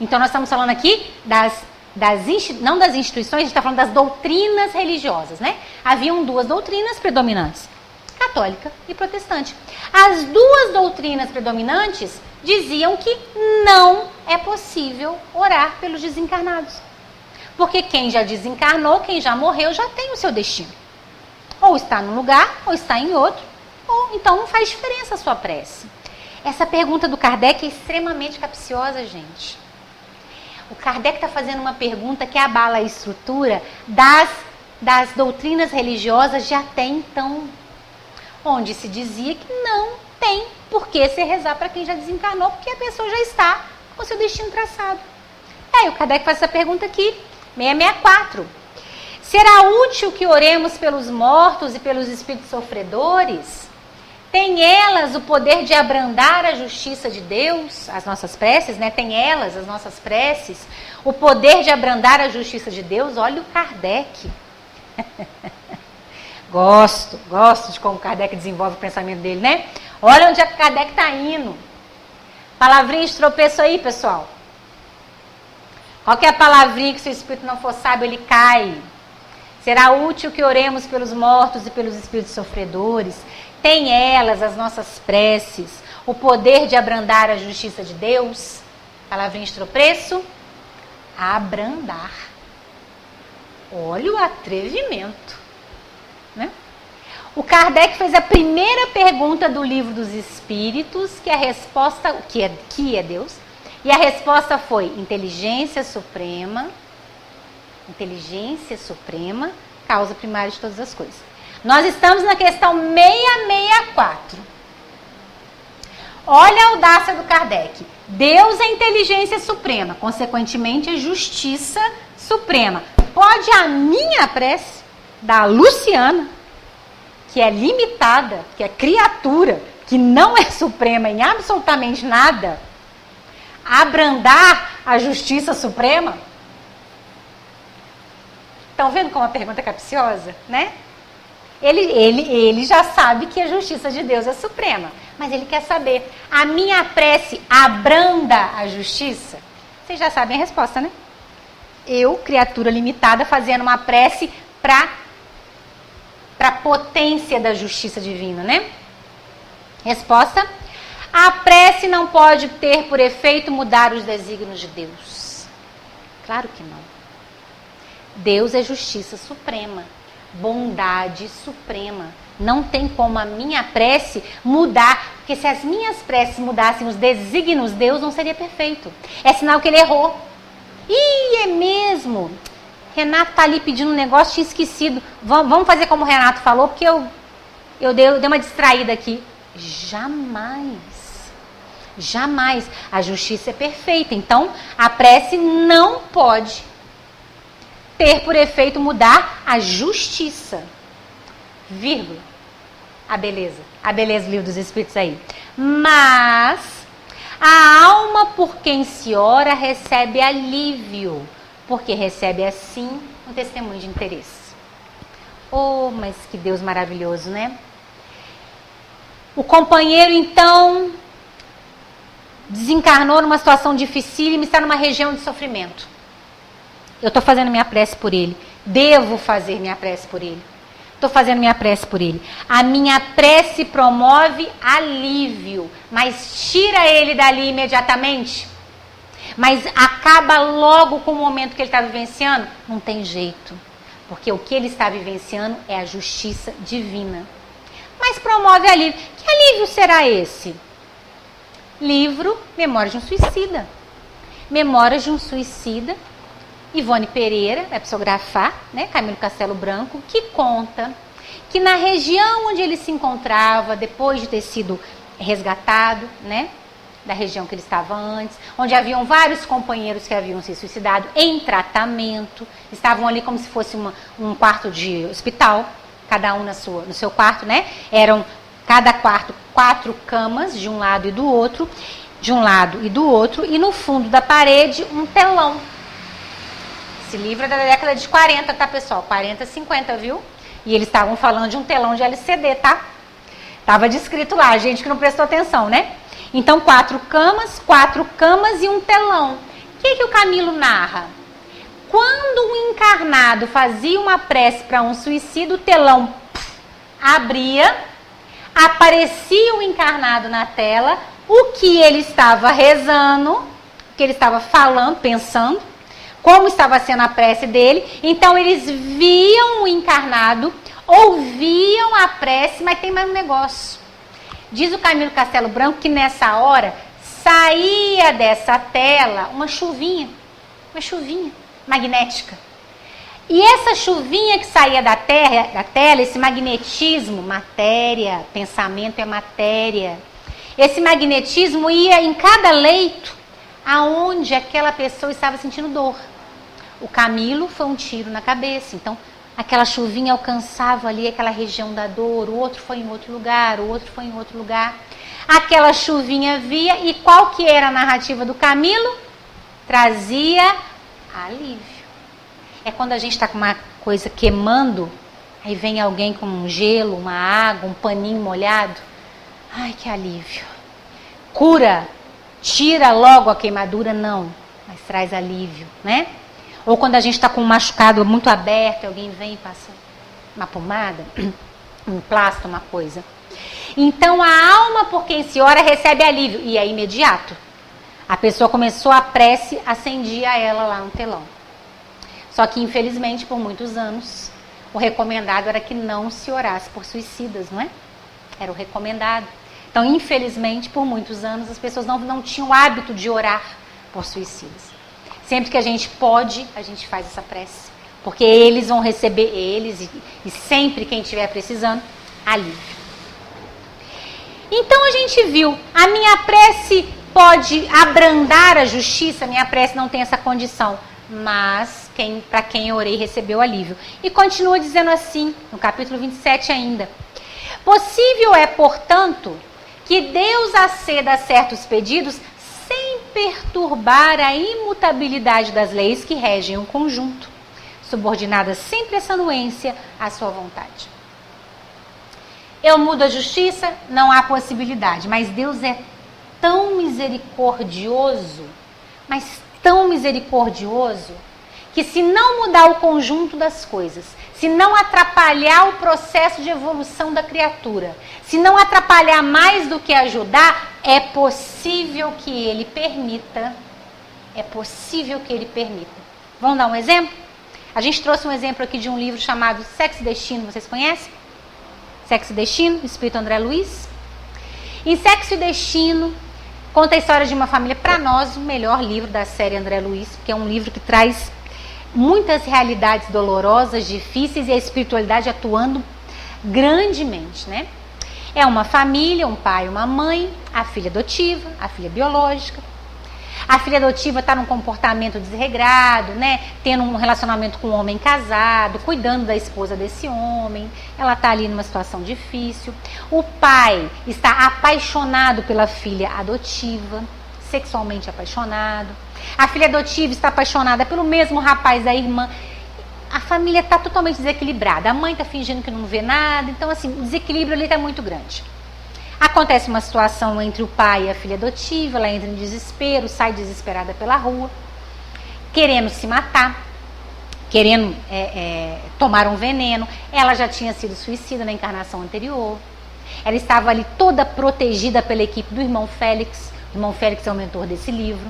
Então, nós estamos falando aqui não das instituições, a gente está falando das doutrinas religiosas, né? Haviam duas doutrinas predominantes, católica e protestante. As duas doutrinas predominantes diziam que não é possível orar pelos desencarnados. Porque quem já desencarnou, quem já morreu, já tem o seu destino. Ou está num lugar, ou está em outro. Ou então não faz diferença a sua prece. Essa pergunta do Kardec é extremamente capciosa, gente. O Kardec está fazendo uma pergunta que abala a estrutura das doutrinas religiosas de até então. Onde se dizia que não tem por que se rezar para quem já desencarnou, porque a pessoa já está com o seu destino traçado. Aí o Kardec faz essa pergunta aqui, 664. Será útil que oremos pelos mortos e pelos espíritos sofredores? Tem elas o poder de abrandar a justiça de Deus, as nossas preces, né? Tem elas, as nossas preces, o poder de abrandar a justiça de Deus? Olha o Kardec. Gosto de como o Kardec desenvolve o pensamento dele, né? Olha onde a Kardec está indo. Palavrinha de tropeço aí, pessoal. Qualquer palavrinha que se o espírito não for sábio, ele cai. Será útil que oremos pelos mortos e pelos espíritos sofredores? Tem elas, as nossas preces, o poder de abrandar a justiça de Deus? Palavrinha de tropeço. Abrandar. Olha o atrevimento, né? O Kardec fez a primeira pergunta do Livro dos Espíritos, que a resposta, que é Deus, e a resposta foi inteligência suprema, causa primária de todas as coisas. Nós estamos na questão 664. Olha a audácia do Kardec. Deus é inteligência suprema, consequentemente é justiça suprema. Pode a minha prece, da Luciana, que é limitada, que é criatura, que não é suprema em absolutamente nada, abrandar a justiça suprema? Estão vendo como a pergunta é capciosa, né? Ele já sabe que a justiça de Deus é suprema, mas ele quer saber, a minha prece abranda a justiça? Vocês já sabem a resposta, né? Eu, criatura limitada, fazendo uma prece para a potência da justiça divina, né? Resposta: a prece não pode ter por efeito mudar os desígnios de Deus. Claro que não. Deus é justiça suprema, bondade suprema. Não tem como a minha prece mudar, porque se as minhas preces mudassem os desígnios de Deus, não seria perfeito. É sinal que ele errou. Ih, é mesmo. Renato tá ali pedindo um negócio, tinha esquecido. Vamos fazer como o Renato falou, porque eu dei uma distraída aqui. Jamais. A justiça é perfeita. Então, a prece não pode ter por efeito mudar a justiça. Vírgula. A beleza do Livro dos Espíritos aí. Mas a alma por quem se ora recebe alívio, porque recebe assim um testemunho de interesse. Oh, mas que Deus maravilhoso, né? O companheiro, então, desencarnou numa situação dificílima, está numa região de sofrimento. Eu estou fazendo minha prece por ele. Devo fazer minha prece por ele. estou fazendo minha prece por ele. A minha prece promove alívio, mas tira ele dali imediatamente. Mas acaba logo com o momento que ele está vivenciando? Não tem jeito, porque o que ele está vivenciando é a justiça divina. Mas promove alívio. Que alívio será esse? Livro Memórias de um Suicida. Memórias de um Suicida, Ivone Pereira, vai psicografar, né? Camilo Castelo Branco, que conta que na região onde ele se encontrava, depois de ter sido resgatado, né? Da região que ele estava antes, onde haviam vários companheiros que haviam se suicidado em tratamento, estavam ali como se fosse um quarto de hospital, cada um no seu quarto, né? Eram cada quarto 4 camas de um lado e do outro, e no fundo da parede um telão. Esse livro é da década de 40, tá, pessoal? 40, 50, viu? E eles estavam falando de um telão de LCD, tá? Tava descrito lá, gente que não prestou atenção, né? Então, 4 camas e um telão. O que o Camilo narra? Quando um encarnado fazia uma prece para um suicídio, o telão abria, aparecia o encarnado na tela, o que ele estava rezando, o que ele estava falando, pensando, como estava sendo a prece dele. Então, eles viam o encarnado, ouviam a prece, mas tem mais um negócio. Diz o Camilo Castelo Branco que nessa hora saía dessa tela uma chuvinha magnética. E essa chuvinha que saía da tela, esse magnetismo, matéria, pensamento é matéria. Esse magnetismo ia em cada leito aonde aquela pessoa estava sentindo dor. O Camilo foi um tiro na cabeça, então aquela chuvinha alcançava ali aquela região da dor, o outro foi em outro lugar, o outro foi em outro lugar. Aquela chuvinha via, e qual que era a narrativa do Camilo? Trazia alívio. É quando a gente está com uma coisa queimando, aí vem alguém com um gelo, uma água, um paninho molhado. Ai, que alívio. Cura, tira logo a queimadura? Não, mas traz alívio, né? Ou quando a gente está com um machucado muito aberto, alguém vem e passa uma pomada, um plástico, uma coisa. Então, a alma por quem se ora recebe alívio. E é imediato. A pessoa começou a prece, acendia ela lá no telão. Só que, infelizmente, por muitos anos, o recomendado era que não se orasse por suicidas, não é? Era o recomendado. Então, infelizmente, por muitos anos, as pessoas não tinham o hábito de orar por suicidas. Sempre que a gente pode, a gente faz essa prece. Porque eles vão receber, e sempre quem estiver precisando, alívio. Então a gente viu, a minha prece pode abrandar a justiça, a minha prece não tem essa condição. Mas para quem eu orei recebeu alívio. E continua dizendo assim, no capítulo 27 ainda. Possível é, portanto, que Deus aceda a certos pedidos sem perturbar a imutabilidade das leis que regem o conjunto, subordinada sempre essa anuência à sua vontade. Eu mudo a justiça? Não há possibilidade, mas Deus é tão misericordioso, mas tão misericordioso, que se não mudar o conjunto das coisas, se não atrapalhar o processo de evolução da criatura, se não atrapalhar mais do que ajudar, é possível que ele permita. É possível que ele permita. Vamos dar um exemplo? A gente trouxe um exemplo aqui de um livro chamado Sexo e Destino, vocês conhecem? Sexo e Destino, do Espírito André Luiz. Em Sexo e Destino, conta a história de uma família, para nós, o melhor livro da série André Luiz, porque é um livro que traz muitas realidades dolorosas, difíceis, e a espiritualidade atuando grandemente, né? É uma família, um pai e uma mãe, a filha adotiva, a filha biológica. A filha adotiva está num comportamento desregrado, né? Tendo um relacionamento com um homem casado, cuidando da esposa desse homem. Ela está ali numa situação difícil. O pai está apaixonado pela filha adotiva, sexualmente apaixonado. A filha adotiva está apaixonada pelo mesmo rapaz da irmã. A família está totalmente desequilibrada. A mãe está fingindo que não vê nada. Então, assim, o desequilíbrio ali está muito grande. Acontece uma situação entre o pai e a filha adotiva. Ela entra em desespero, sai desesperada pela rua, querendo se matar, querendo tomar um veneno. Ela já tinha sido suicida na encarnação anterior. Ela estava ali toda protegida pela equipe do irmão Félix. O irmão Félix é o mentor desse livro.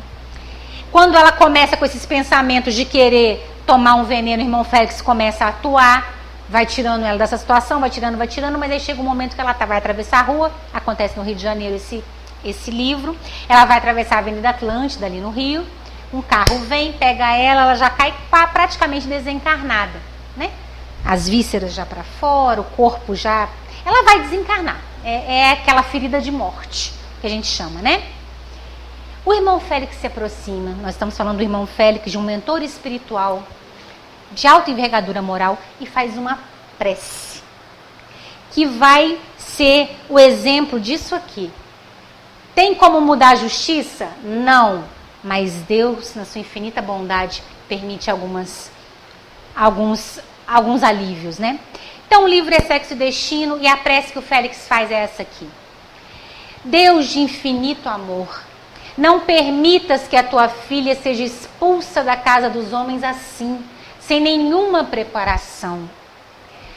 Quando ela começa com esses pensamentos de querer tomar um veneno, o irmão Félix começa a atuar, vai tirando ela dessa situação, vai tirando, mas aí chega um momento que ela vai atravessar a rua, acontece no Rio de Janeiro esse livro, ela vai atravessar a Avenida Atlântida ali no Rio, um carro vem, pega ela já cai praticamente desencarnada, né? As vísceras já para fora, o corpo já... Ela vai desencarnar, é aquela ferida de morte que a gente chama, né? O irmão Félix se aproxima, nós estamos falando do irmão Félix, de um mentor espiritual, de alta envergadura moral, e faz uma prece, que vai ser o exemplo disso aqui. Tem como mudar a justiça? Não, mas Deus, na sua infinita bondade, permite alguns alívios, né? Então o livro é Sexo e Destino, e a prece que o Félix faz é essa aqui. Deus de infinito amor, não permitas que a tua filha seja expulsa da casa dos homens assim, sem nenhuma preparação.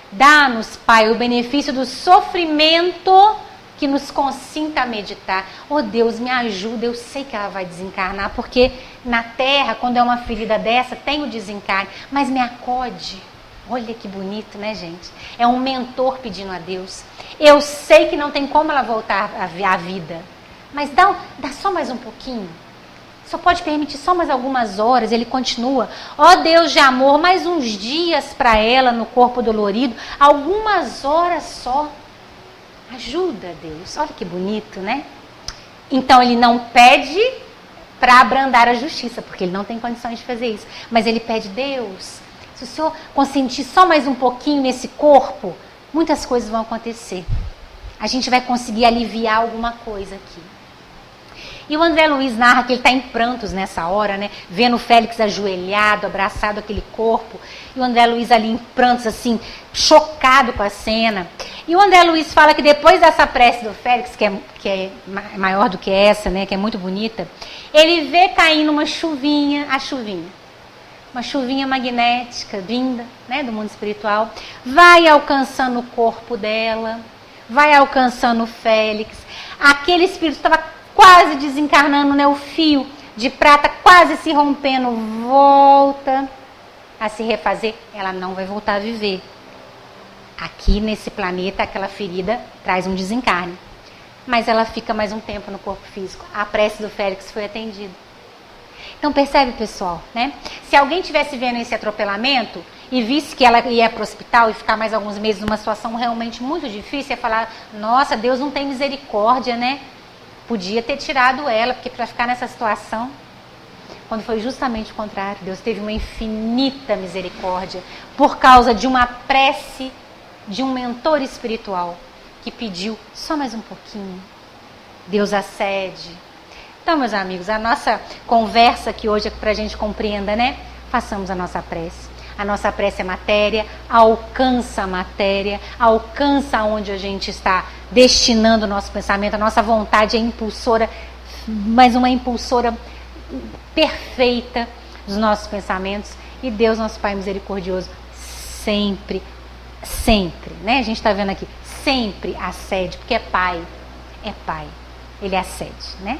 Dá-nos, Pai, o benefício do sofrimento que nos consinta a meditar. Oh Deus, me ajuda, eu sei que ela vai desencarnar, porque na Terra, quando é uma ferida dessa, tem o desencarne, mas me acode. Olha que bonito, né, gente? É um mentor pedindo a Deus. Eu sei que não tem como ela voltar à vida, mas dá só mais um pouquinho. Só pode permitir só mais algumas horas. Ele continua. Ó Deus de amor, mais uns dias para ela no corpo dolorido. Algumas horas só. Ajuda, Deus. Olha que bonito, né? Então ele não pede para abrandar a justiça, porque ele não tem condições de fazer isso. Mas ele pede, Deus, se o Senhor consentir só mais um pouquinho nesse corpo, muitas coisas vão acontecer. A gente vai conseguir aliviar alguma coisa aqui. E o André Luiz narra que ele está em prantos nessa hora, né? Vendo o Félix ajoelhado, abraçado aquele corpo. E o André Luiz ali em prantos, assim, chocado com a cena. E o André Luiz fala que depois dessa prece do Félix, que é maior do que essa, né? Que é muito bonita, ele vê caindo uma chuvinha, uma chuvinha magnética, vinda, né, do mundo espiritual, vai alcançando o corpo dela, vai alcançando o Félix. Aquele espírito estava quase desencarnando, né? O fio de prata quase se rompendo, volta a se refazer. Ela não vai voltar a viver. Aqui nesse planeta, aquela ferida traz um desencarne. Mas ela fica mais um tempo no corpo físico. A prece do Félix foi atendida. Então percebe, pessoal, né? Se alguém estivesse vendo esse atropelamento e visse que ela ia para o hospital e ficar mais alguns meses numa situação realmente muito difícil, ia falar, nossa, Deus não tem misericórdia, né? Podia ter tirado ela, porque para ficar nessa situação, quando foi justamente o contrário, Deus teve uma infinita misericórdia por causa de uma prece de um mentor espiritual que pediu só mais um pouquinho. Deus acede. Então, meus amigos, a nossa conversa aqui hoje é para a gente compreenda, né? Façamos a nossa prece. A nossa prece é matéria, alcança a matéria, alcança onde a gente está destinando o nosso pensamento. A nossa vontade é impulsora, mas uma impulsora perfeita dos nossos pensamentos. E Deus, nosso Pai misericordioso, sempre, né? A gente está vendo aqui, sempre acede, porque é Pai, Ele acede, né?